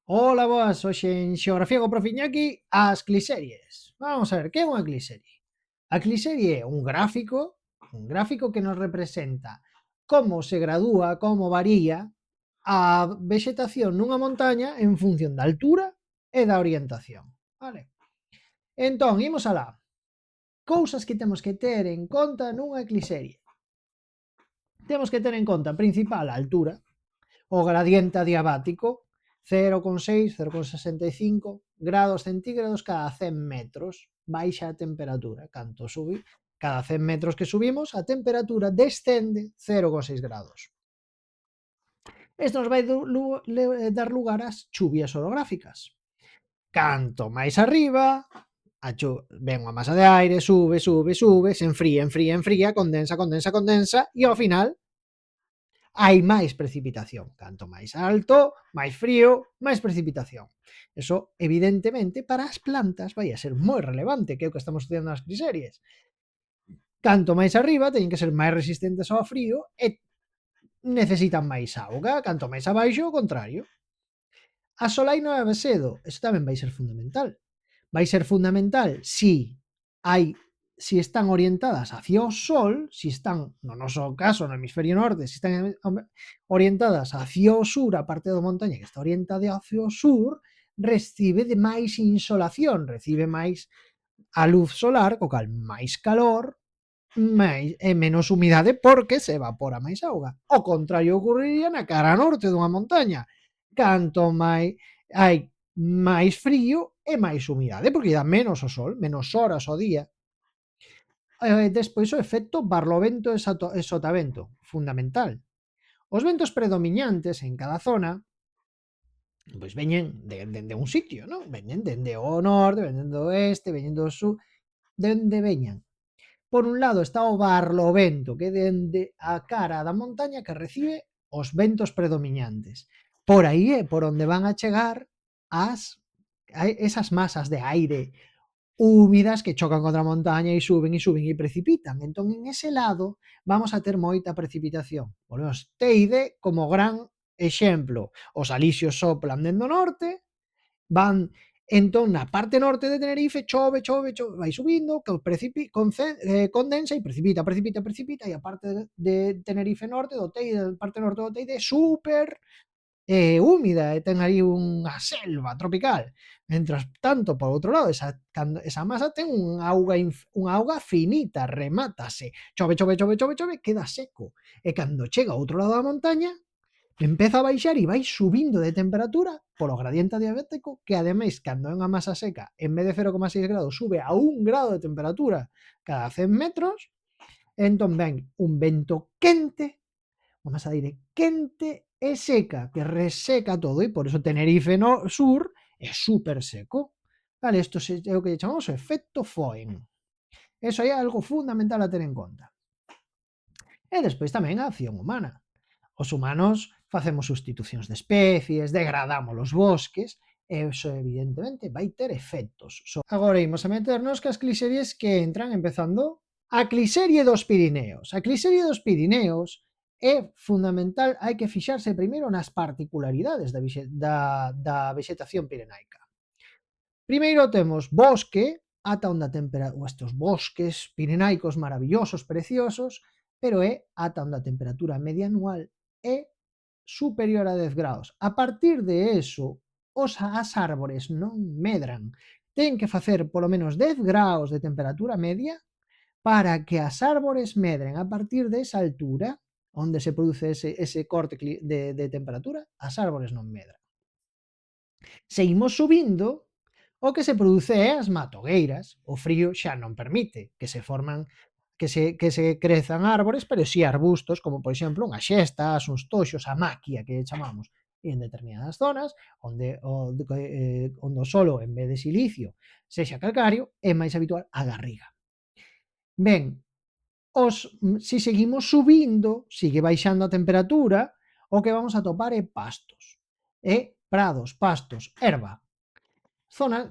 Ola, boas, hoxe en Xeografía co Prof. Iñaki, as cliseries. Vamos a ver, que é unha cliserie? A cliserie é un gráfico que nos representa como se gradúa, como varía a vexetación nunha montaña en función da altura e da orientación. Vale? Entón, imos alá. Cousas que temos que ter en conta nunha cliserie. Temos que ter en conta, principal, a altura, o gradiente adiabático, 0,6, 0,65 grados centígrados cada 100 metros, baixa a temperatura. Canto subi, cada 100 metros que subimos, a temperatura descende 0,6 grados. Isto nos vai dar lugar ás chuvias orográficas. Canto máis arriba, ven unha masa de aire, sube, sube, sube, se enfría, enfría, enfría, condensa, condensa, condensa, e ao final hai máis precipitación. Canto máis alto, máis frío, máis precipitación. Eso, evidentemente, para as plantas vai a ser moi relevante, que é o que estamos estudiando nas criseries. Canto máis arriba, teñen que ser máis resistentes ao frío e necesitan máis auga. Canto máis abaixo, o contrario. A solaino e a Besedo, eso tamén vai ser fundamental. Vai ser fundamental si están orientadas hacia o sol, si están, no noso caso, no hemisferio norte, si están orientadas hacia o sur, a parte da montaña que está orientada hacia o sur, recibe de máis insolación, recibe máis a luz solar, co cal máis calor, e menos humidade porque se evapora máis auga. O contrario ocurriría na cara norte dunha montaña. Canto máis hai máis frío e máis humidade, porque dá menos o sol, menos horas ao día. Despois o efecto barlovento e sotavento, fundamental. Os ventos predominantes en cada zona pois veñen de un sitio, non? Veñen dende o norte, veñen do oeste, veñen do sur, dende veñan. Por un lado está o barlovento, que é dende a cara da montaña que recibe os ventos predominantes. Por aí é por onde van a chegar esas masas de aire húmidas que chocan contra a montaña e suben e suben e precipitan. Entón, en ese lado, vamos a ter moita precipitación. Volvemos, Teide como gran exemplo. Os alisios soplan dende o norte, van entón na parte norte de Tenerife, chove, chove, chove, vai subindo, condensa e precipita, precipita, precipita, e a parte de Tenerife norte, do Teide, a parte norte do Teide, super húmida e ten aí unha selva tropical. Mentras tanto, por outro lado, esa masa ten unha auga finita, remátase, chove, chove, chove, chove, chove, queda seco. E cando chega ao outro lado da montaña, empeza a baixar e vai subindo de temperatura polo gradiente adiabático, que ademais, cando é unha masa seca, en vez de 0,6 grados, sube a 1 grado de temperatura cada 100 metros, entón ven un vento quente, unha masa de aire quente e seca, que reseca todo, e por eso Tenerife no sur é super seco. Vale, isto é o que chamamos o efecto Foehn. Eso é algo fundamental a ter en conta. E despois tamén a acción humana. Os humanos facemos sustitucións de especies, degradamos os bosques, e eso evidentemente vai ter efectos. Agora imos a meternos cas cliseries que entran empezando a cliserie dos Pirineos. A cliserie dos Pirineos é fundamental, hai que fixarse primeiro nas particularidades da vexetación pirenaica. Primeiro temos bosque, ata onde a temperatura, estes bosques pirenaicos maravillosos, preciosos, pero é ata onde a temperatura media anual é superior a 10 graus. A partir de eso, as árbores non medran. Ten que facer polo menos 10 graus de temperatura media para que as árbores medren. A partir de esa altura, onde se produce ese corte de temperatura, as árbores non medran. Seguimos subindo, o que se produce é as matogueiras. O frío xa non permite que se forman que se crezan árbores, pero si arbustos, como por exemplo unhas xestas, uns toxos, a maquia que chamamos, e en determinadas zonas onde o solo, en vez de silicio, sexa calcario, é máis habitual a garriga. Ben, si seguimos subindo, sigue baixando a temperatura, o que vamos a topar é pastos, prados, pastos, erva.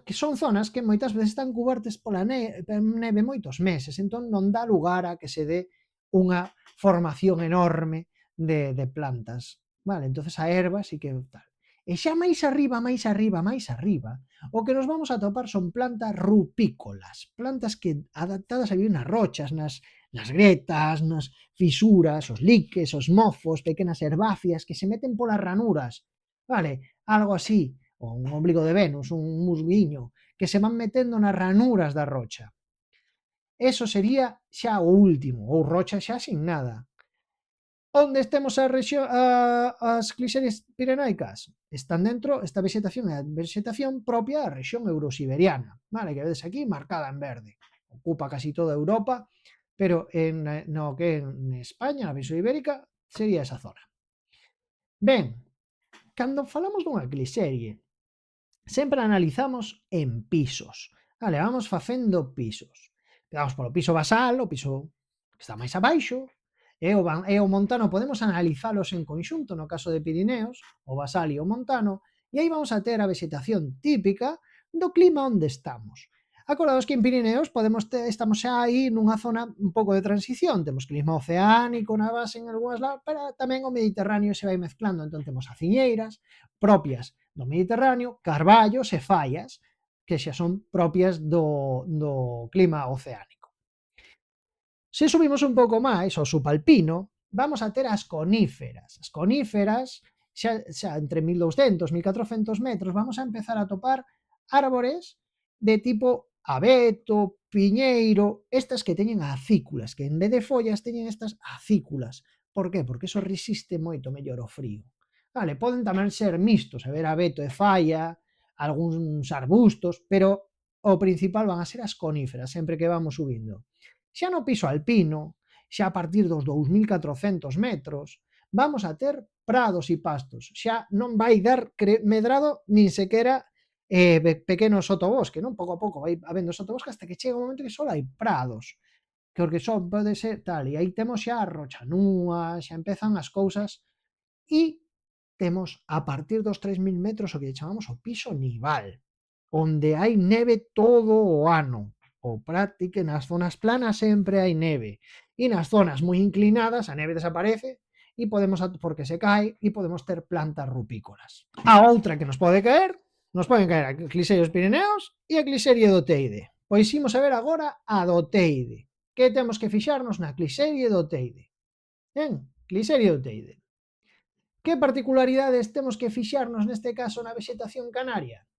Que son zonas que moitas veces están cubertas pola neve moitos meses, entón non dá lugar a que se dé unha formación enorme de plantas. Vale, entonces a erva sí que tal. E xa máis arriba, máis arriba, máis arriba, o que nos vamos a topar son plantas rupícolas, plantas que adaptadas a vivir nas rochas, nas gretas, nas fisuras, os liques, os mofos, pequenas herbáceas que se meten polas ranuras, vale? Algo así, ou un ombligo de Venus, un musguiño, que se van metendo nas ranuras da rocha. Eso sería xa o último, ou rocha xa sin nada. Onde estemos as clixerias pirenaicas? Están dentro, esta vegetación é a vegetación propia da rexión eurosiberiana, vale? Que vedes aquí marcada en verde. Ocupa casi toda Europa, pero no que en España, na península ibérica, sería esa zona. Ben, cando falamos dunha clixerie, sempre analizamos en pisos. Vale, vamos facendo pisos. Empezamos polo piso basal, o piso que está máis abaixo, e o montano podemos analizalos en conxunto no caso de Pirineos, o basal e o montano, e aí vamos a ter a vegetación típica do clima onde estamos. Acordados que en Pirineos estamos xa aí nunha zona un pouco de transición, temos clima oceánico na base en algunhas lados, pero tamén o Mediterráneo se vai mezclando, entón temos aciñeiras propias do Mediterráneo, carballos e fallas que xa son propias do clima oceánico. Se subimos un pouco máis ao subalpino, vamos a ter as coníferas. As coníferas, xa entre 1200 e 1400 metros, vamos a empezar a topar árbores de tipo abeto, piñeiro, estas que teñen acículas, que en vez de follas teñen estas acículas. Por que? Porque eso resiste moito mellor o frío. Vale, poden tamén ser mixtos, haber abeto e falla, algúns arbustos, pero o principal van a ser as coníferas, sempre que vamos subindo. Xa no piso alpino, xa a partir dos 2400 metros, vamos a ter prados e pastos. Xa non vai dar medrado nin sequera pequeno sotobosque, non? Pouco a pouco vai habendo sotobosque hasta que chega un momento que só hai prados, porque só pode ser tal, e aí temos xa a rochanúa, xa empezan as cousas, e temos a partir dos 3000 metros o que chamamos o piso nival, onde hai neve todo o ano, ou práctica, nas zonas planas sempre hai neve, e nas zonas moi inclinadas a neve desaparece, e podemos, porque se cae, e podemos ter plantas rupícolas. A outra que nos poden caer a clixerios Pirineos e a clixerie do Teide. Pois imos a ver agora a do Teide. Que temos que fixarnos na clixerie do Teide? Ben, clixerie do Teide. Que particularidades temos que fixarnos neste caso na vexetación canaria?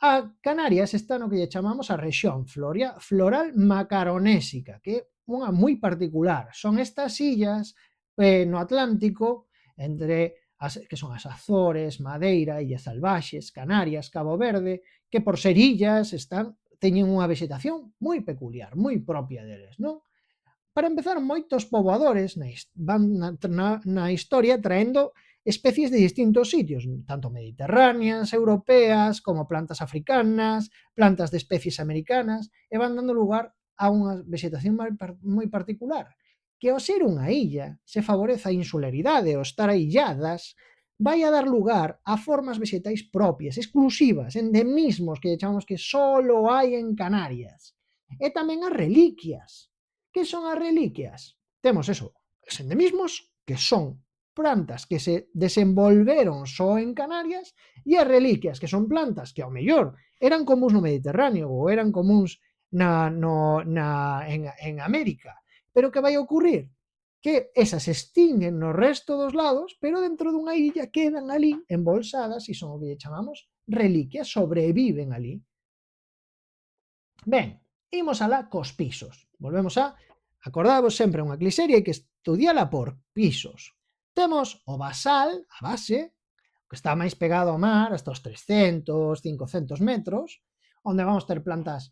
A Canarias está no que lle chamamos a rexión floral macaronésica, que é unha moi particular. Son estas illas no Atlántico, que son as Azores, Madeira, Illas Salvaxes, Canarias, Cabo Verde, que por ser illas teñen unha vexetación moi peculiar, moi propia deles, non? Para empezar, moitos poboadores van na historia traendo especies de distintos sitios, tanto mediterráneas, europeas, como plantas africanas, plantas de especies americanas, e van dando lugar a unha vegetación moi particular, que ao ser unha illa se favorece a insularidade, ao estar ailladas, vai a dar lugar a formas vegetais propias, exclusivas, endemismos que chamamos que solo hai en Canarias. E tamén as reliquias. Que son as reliquias? Temos eso, os endemismos, que son plantas que se desenvolveron só en Canarias, e as reliquias, que son plantas que ao mellor eran comuns no Mediterráneo ou eran comuns en América, pero que vai ocurrir? Que esas se extinguen no resto dos lados, pero dentro dunha illa quedan ali embolsadas e son o que chamamos reliquias, sobreviven ali. Ben, imos alá cos pisos. Volvemos acordadvos sempre unha clixeria hai que estudiala por pisos. Temos o basal, a base, que está máis pegado ao mar, hasta os 300, 500 metros, onde vamos ter plantas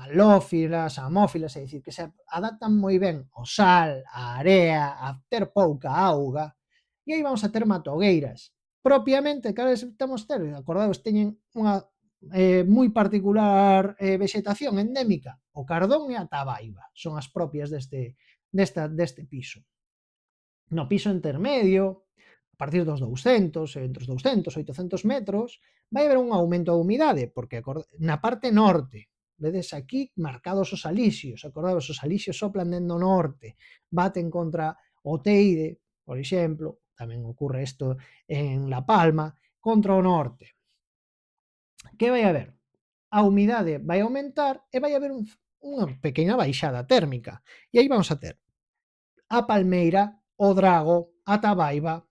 halófilas, amófilas, é dicir, que se adaptan moi ben ao sal, á area, a ter pouca auga, e aí vamos a ter matogueiras. Propiamente, cales temos ter? Acordados, teñen unha moi particular vegetación endémica, o cardón e a tabaiba, son as propias deste piso. No piso intermedio, a partir dos 200, entre os 200 e 800 metros, vai haber un aumento da humidade, porque na parte norte, vedes aquí marcados os alisios, acordados, os alisios soplan dentro do norte, baten contra o Teide, por exemplo, tamén ocorre isto en La Palma, contra o norte. Que vai haber? A humidade vai aumentar e vai haber unha pequena baixada térmica. E aí vamos a ter a palmeira, o drago, a tabaiba,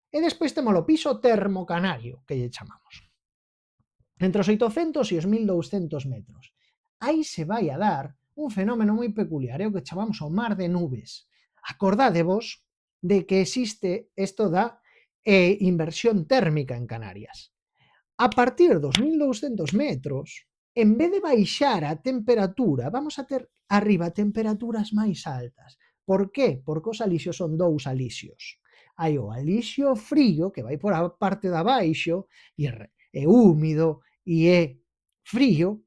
e despois temos o piso termocanario, que lle chamamos. Entre os 800 e os 1200 metros. Aí se vai a dar un fenómeno moi peculiar, é o que chamamos o mar de nubes. Acordádevos de que existe isto da inversión térmica en Canarias. A partir dos 1200 metros, en vez de baixar a temperatura, vamos a ter arriba temperaturas máis altas. Por qué? Porque os alisios son dous alisios. Hai o alisio frío, que vai por a parte de abaixo, e é húmido, e é frío,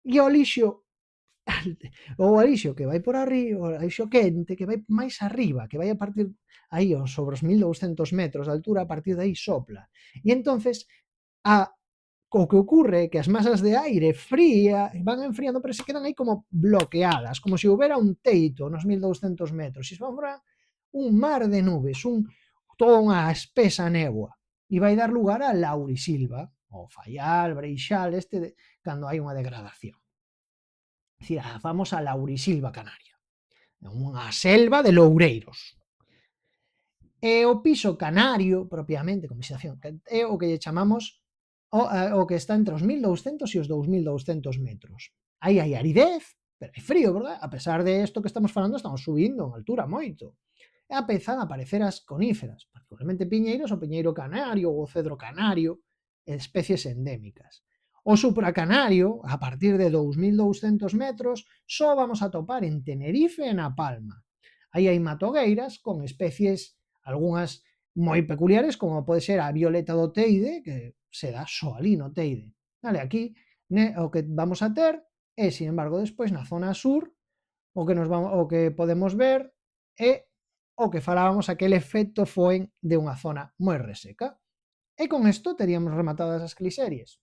e o alisio o alixo que vai por arriba, o alixo quente, que vai máis arriba, que vai a partir aí sobre os 1200 metros de altura, a partir de aí sopla. E entonces a o que ocurre é que as masas de aire fría van enfriando, pero se quedan aí como bloqueadas, como se houbera un teito nos 1200 metros, e se fora un mar de nubes, toda unha espesa néboa, e vai dar lugar a laurisilva, o faial, breixal, cando hai unha degradación. É dicir, a famosa laurisilva canaria, unha selva de loureiros. E o piso canario, propiamente, con vegetación, é o que lle chamamos o que está entre os 1200 e os 2200 metros. Aí hai aridez, pero hai frío, verdad? A pesar de isto que estamos falando, estamos subindo en altura moito. E empezan a aparecer as coníferas, particularmente piñeiros, o piñeiro canario ou o cedro canario, especies endémicas. O supracanario, a partir de 2200 metros, só vamos a topar en Tenerife e na Palma. Aí hai matogueiras con especies, algunhas moi peculiares, como pode ser a violeta do Teide, que se dá só ali no Teide. Vale, aquí o que vamos a ter é, sin embargo, despois na zona sur, o que podemos ver é o que falábamos, aquel efecto Foehn de unha zona moi reseca. E con isto teríamos rematadas as cliseries.